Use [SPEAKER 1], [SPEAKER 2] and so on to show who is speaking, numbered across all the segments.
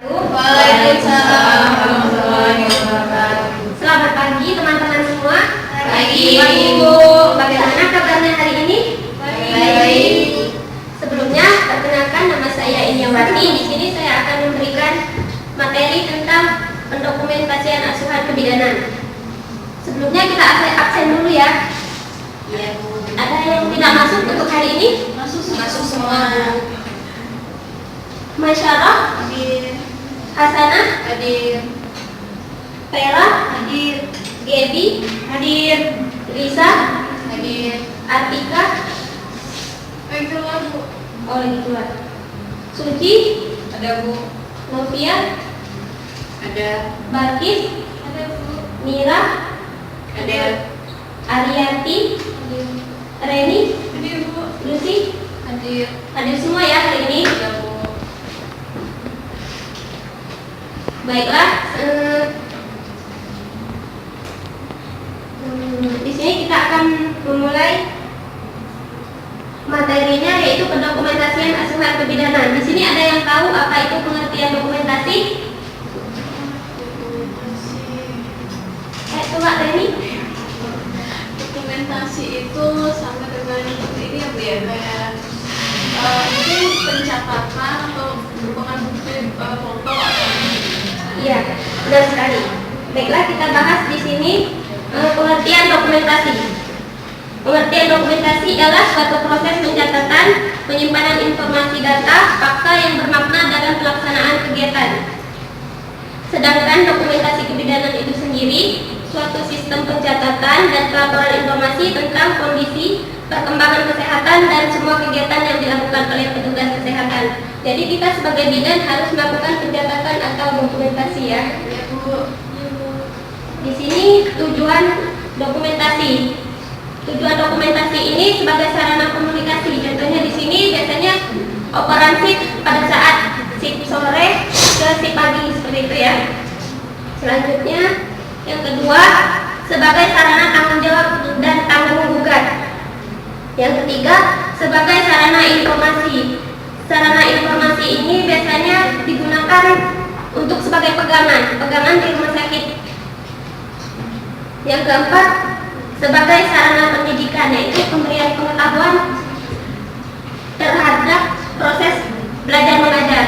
[SPEAKER 1] Waalaikumsalam warahmatullahi wabarakatuh.
[SPEAKER 2] Selamat pagi teman-teman semua.
[SPEAKER 1] Pagi.
[SPEAKER 2] Ibu, bagaimana kabarnya hari ini?
[SPEAKER 1] Baik.
[SPEAKER 2] Sebelumnya, perkenalkan nama saya Inyawati. Di sini saya akan memberikan materi tentang pendokumentasian asuhan kebidanan. Sebelumnya kita absen dulu ya.
[SPEAKER 1] Iya, Bu.
[SPEAKER 2] Ada yang tidak masuk untuk hari ini?
[SPEAKER 1] Masuk semua.
[SPEAKER 2] Masyarah,
[SPEAKER 1] Hadir.
[SPEAKER 2] Hasanah,
[SPEAKER 1] Hadir.
[SPEAKER 2] Vera,
[SPEAKER 1] Hadir.
[SPEAKER 2] Gebi,
[SPEAKER 1] Hadir.
[SPEAKER 2] Risa,
[SPEAKER 1] Hadir.
[SPEAKER 2] Artika,
[SPEAKER 1] Keluar, Bu.
[SPEAKER 2] oh lagi keluar. Suci,
[SPEAKER 1] Ada, Bu.
[SPEAKER 2] Novia,
[SPEAKER 1] Ada.
[SPEAKER 2] Barkis,
[SPEAKER 1] Ada, Bu.
[SPEAKER 2] Mira,
[SPEAKER 1] Ada.
[SPEAKER 2] Ariyanti, Reni,
[SPEAKER 1] Hadir, Bu.
[SPEAKER 2] Lucy.
[SPEAKER 1] Hadir.
[SPEAKER 2] Hadir semua ya hari ini.
[SPEAKER 1] Ada, Bu.
[SPEAKER 2] Baiklah, di sini kita akan memulai materinya, yaitu pendokumentasian asuhan kebidanan. Di sini ada yang tahu apa itu pengertian dokumentasi? Coba Reni.
[SPEAKER 1] Dokumentasi itu sama dengan ini ya, Bu ya, kayak mungkin pencatatan atau merupakan bukti foto atau
[SPEAKER 2] Iya, benar sekali. Baiklah, kita bahas di sini pengertian dokumentasi. Pengertian dokumentasi adalah suatu proses pencatatan, penyimpanan informasi data, fakta yang bermakna dalam pelaksanaan kegiatan. Sedangkan dokumentasi kebidanan itu sendiri suatu sistem pencatatan dan pelaporan informasi tentang kondisi, perkembangan kesehatan dan semua kegiatan yang dilakukan oleh petugas kesehatan. Jadi kita sebagai bidan harus melakukan pencatatan atau dokumentasi ya.
[SPEAKER 1] ya, Bu.
[SPEAKER 2] Di sini tujuan dokumentasi. Tujuan dokumentasi ini sebagai sarana komunikasi. Contohnya di sini biasanya operan shift pada saat shift sore ke shift pagi seperti itu ya. Selanjutnya yang kedua sebagai sarana tanggung jawab dan tanggung gugat. Yang ketiga sebagai sarana informasi. Sarana informasi ini biasanya digunakan untuk sebagai pegangan di rumah sakit. Yang keempat sebagai sarana pendidikan, yaitu pemberian pengetahuan terhadap proses belajar mengajar.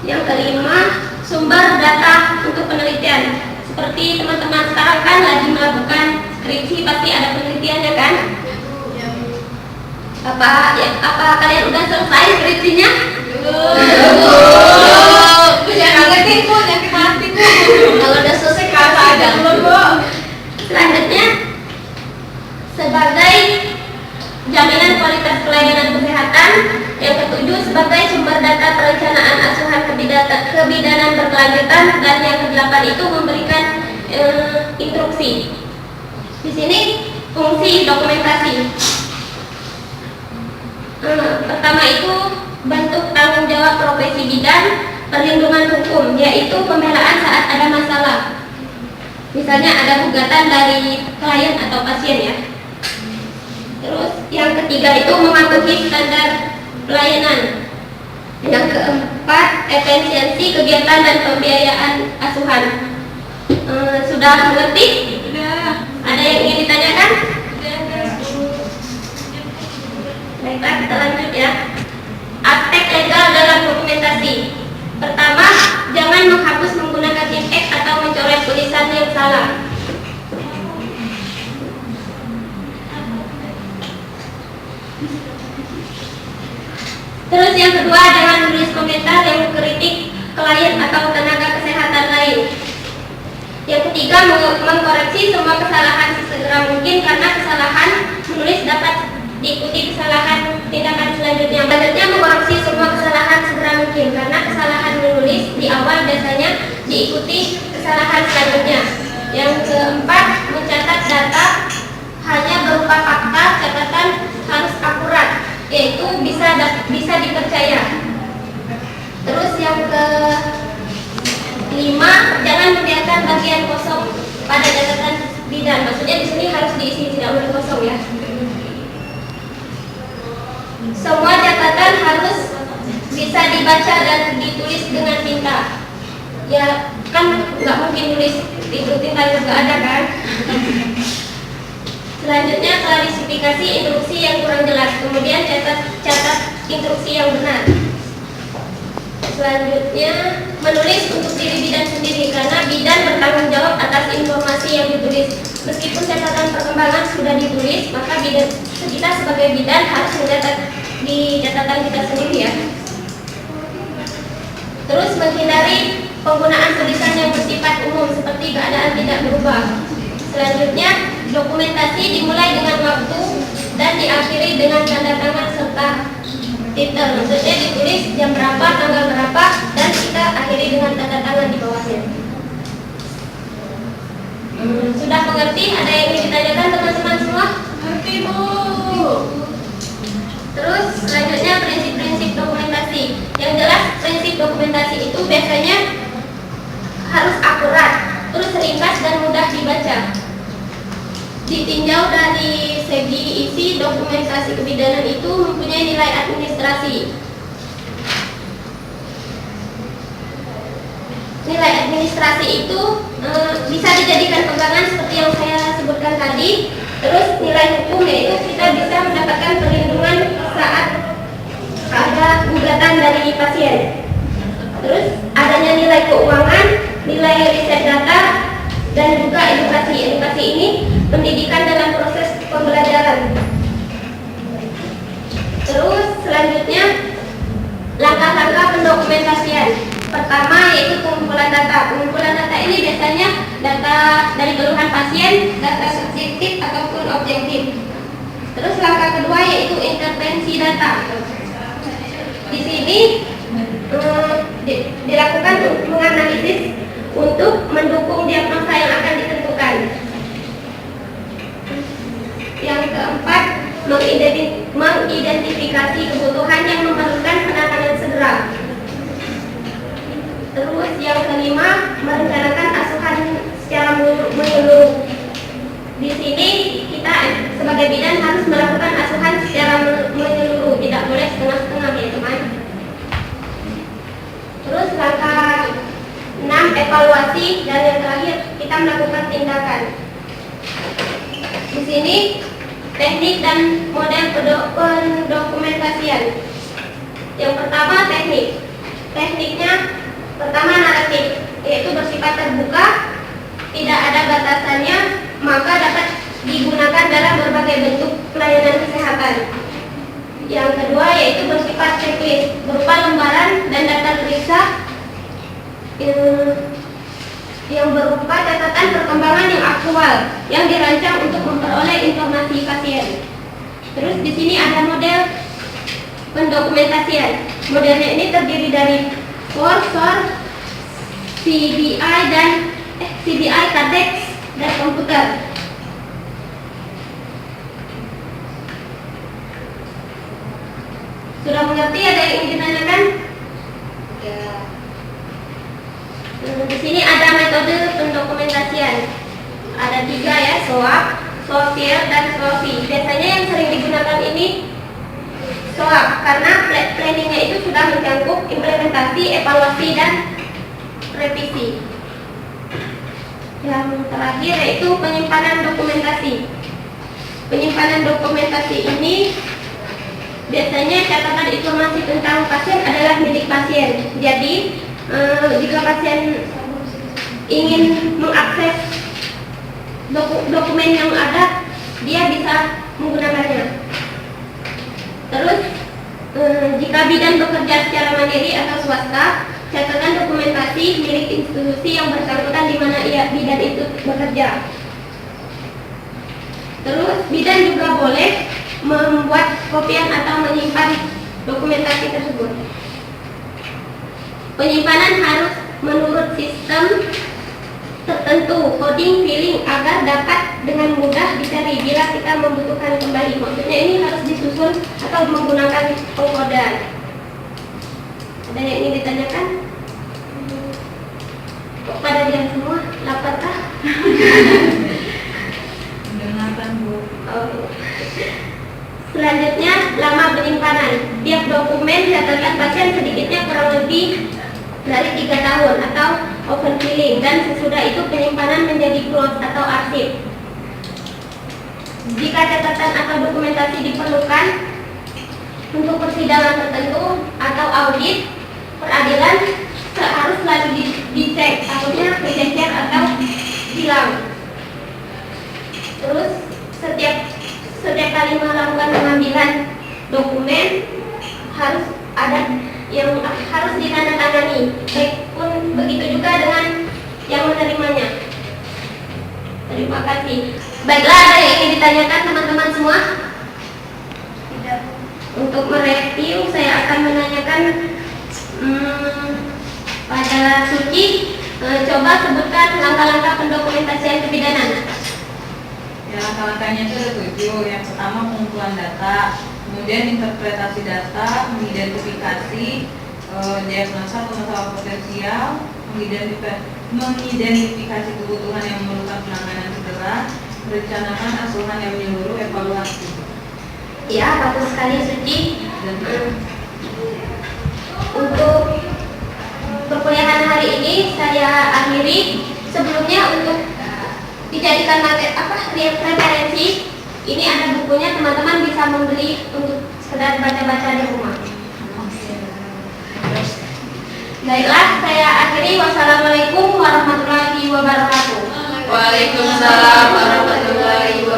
[SPEAKER 2] Yang kelima sumber data untuk penelitian. Seperti teman-teman sekarang kan lagi melakukan skripsi, pasti ada penelitiannya kan? Apa kalian udah selesai skripsinya?
[SPEAKER 1] Jangan ngerti, Bu, nyakit hati, Bu.
[SPEAKER 2] Kalau udah selesai
[SPEAKER 1] Kata aja dulu, Bu.
[SPEAKER 2] Selanjutnya sebagai jaminan kualitas pelayanan kesehatan. Yang ketujuh sebagai sumber data perencanaan asuhan kebidanan berkelanjutan. Dan yang kedelapan itu memberikan instruksi. Di sini fungsi dokumentasi. Pertama itu bentuk tanggung jawab profesi bidan, perlindungan hukum, yaitu pembelaan saat ada masalah. Misalnya ada gugatan dari klien atau pasien ya. Terus yang ketiga itu mematuhi standar pelayanan. Yang keempat efisiensi kegiatan dan pembiayaan asuhan. Sudah mengerti?
[SPEAKER 1] Udah.
[SPEAKER 2] Ada yang ingin ditanyakan? Baiklah, kita lanjut ya. Aspek legal dalam dokumentasi. Pertama, jangan menghapus menggunakan intek atau mencoret tulisan yang salah. Terus yang kedua, jangan menulis komentar yang mengkritik klien atau tenaga kesehatan lain. Yang ketiga, mengkoreksi semua kesalahan sesegera mungkin, karena kesalahan menulis dapat diikuti kesalahan tindakan selanjutnya. Selanjutnya mengoreksi semua kesalahan segera mungkin, karena kesalahan menulis di awal biasanya diikuti kesalahan selanjutnya. Yang keempat, mencatat data hanya berupa fakta, catatan harus akurat, yaitu bisa dipercaya. Terus yang kelima, jangan membiarkan bagian kosong pada catatan bidan. Maksudnya di sini harus diisi, tidak boleh kosong ya. Semua catatan harus bisa dibaca dan ditulis dengan tinta. Ya kan nggak mungkin tulis itu tinta juga ada kan. Selanjutnya klarifikasi instruksi yang kurang jelas, kemudian catat instruksi yang benar. Selanjutnya menulis untuk diri bidan sendiri, karena bidan bertanggung jawab atas informasi yang ditulis. Meskipun catatan perkembangan sudah ditulis, maka bidan, kita sebagai bidan harus mencatat di catatan kita sendiri ya. Terus menghindari penggunaan tulisan yang bersifat umum seperti keadaan tidak berubah. Selanjutnya dokumentasi dimulai dengan waktu dan diakhiri dengan tanda tangan serta titel. Maksudnya ditulis jam berapa, tanggal berapa, dan kita akhiri dengan tanda tangan di bawahnya. Sudah mengerti? Ada yang ingin ditanyakan teman-teman semua?
[SPEAKER 1] Ngerti, Bu.
[SPEAKER 2] Terus selanjutnya prinsip-prinsip dokumentasi. Yang jelas prinsip dokumentasi itu biasanya harus akurat, terus ringkas dan mudah dibaca. Ditinjau dari segi isi, dokumentasi kebidanan itu mempunyai nilai administrasi. Nilai administrasi itu bisa dijadikan pegangan seperti yang saya sebutkan tadi. Terus nilai hukum yaitu kita bisa mendapatkan perlindungan saat ada gugatan dari pasien. Terus adanya nilai keuangan, nilai riset data, dan juga edukasi. Edukasi ini pendidikan dalam proses pembelajaran. Terus selanjutnya langkah-langkah pendokumentasian. Pertama yaitu pengumpulan data. Pengumpulan data ini biasanya data dari keluhan pasien, data subjektif ataupun objektif. Terus langkah kedua yaitu intervensi data. Di sini dilakukan menganalisis untuk mendukung diagnosa yang akan ditentukan. Yang keempat, mengidentifikasi kebutuhan yang memerlukan penanganan segera. Terus yang kelima, merencanakan asuhan secara menyeluruh. Di sini kita sebagai bidan harus melakukan asuhan secara menyeluruh, tidak boleh setengah-setengah ya teman. Terus langkah 6, evaluasi, dan yang terakhir kita melakukan tindakan. Di sini teknik dan model pendokumentasian. Yang pertama teknik. Tekniknya pertama naratif, yaitu bersifat terbuka, tidak ada batasannya, maka dapat digunakan dalam berbagai bentuk pelayanan kesehatan. Yang kedua yaitu bersifat checklist, berupa lembaran dan daftar periksa yang berupa catatan perkembangan yang aktual yang dirancang untuk memperoleh informasi pasien. Terus di sini ada model pendokumentasian. Modelnya ini terdiri dari SOR, CBI, Cardex, dan komputer. Sudah mengerti? Ada yang ingin ditanyakan? Ya. Di sini ada metode pendokumentasian. Ada 3 ya, SOAP, SOAPIR, dan SOAPI. Biasanya yang sering digunakan ini SOAP karena planningnya itu sudah mencakup implementasi, evaluasi, dan revisi. Yang terakhir yaitu penyimpanan dokumentasi. Penyimpanan dokumentasi ini biasanya catatan informasi tentang pasien adalah milik pasien. Jadi jika pasien ingin mengakses dokumen yang ada, dia bisa menggunakannya. Terus jika bidan bekerja secara mandiri atau swasta, catatan dokumentasi milik institusi yang bersangkutan di mana bidan itu bekerja. Terus bidan juga boleh membuat kopian atau menyimpan dokumentasi tersebut. Penyimpanan harus menurut sistem tertentu, coding, filling, agar dapat dengan mudah dicari bila kita membutuhkan kembali. Maksudnya ini harus disusun atau menggunakan pengkodan. Ada yang ingin ditanyakan? Kok pada diam semua? Lapar kah?
[SPEAKER 1] Udah makan, Bu.
[SPEAKER 2] Oh. Selanjutnya, lama penyimpanan. Tiap dokumen catatan pasien sedikitnya kurang lebih dari 3 tahun atau open filing, dan sesudah itu penyimpanan menjadi close atau arsip. Jika catatan atau dokumentasi diperlukan untuk persidangan tertentu atau audit, peradilan harus selalu dicek, takutnya bergeser atau hilang. Terus setiap kali melakukan pengambilan dokumen harus ada yang harus ditandatangani. Baik pun begitu juga dengan yang menerimanya. Terima kasih. Baiklah, ada yang ingin ditanyakan teman-teman semua? Tidak. Untuk mereview, saya akan menanyakan pada Suci. Coba sebutkan langkah-langkah pendokumentasian kebidanan.
[SPEAKER 3] Ya, langkah-langkahnya itu ada 7. Yang pertama pengumpulan data, kemudian interpretasi data, mengidentifikasi diagnosa atau masalah potensial, mengidentifikasi kebutuhan yang memerlukan penanganan segera, merencanakan asuhan yang menyeluruh, evaluasi.
[SPEAKER 2] Ya, bagus sekali Suci. Untuk perkuliahan hari ini saya akhiri. Sebelumnya untuk dijadikan referensi, ini ada bukunya, teman-teman bisa membeli untuk sekedar baca-baca di rumah. Baiklah, saya akhiri. Wassalamualaikum warahmatullahi wabarakatuh.
[SPEAKER 1] Waalaikumsalam warahmatullahi wabarakatuh.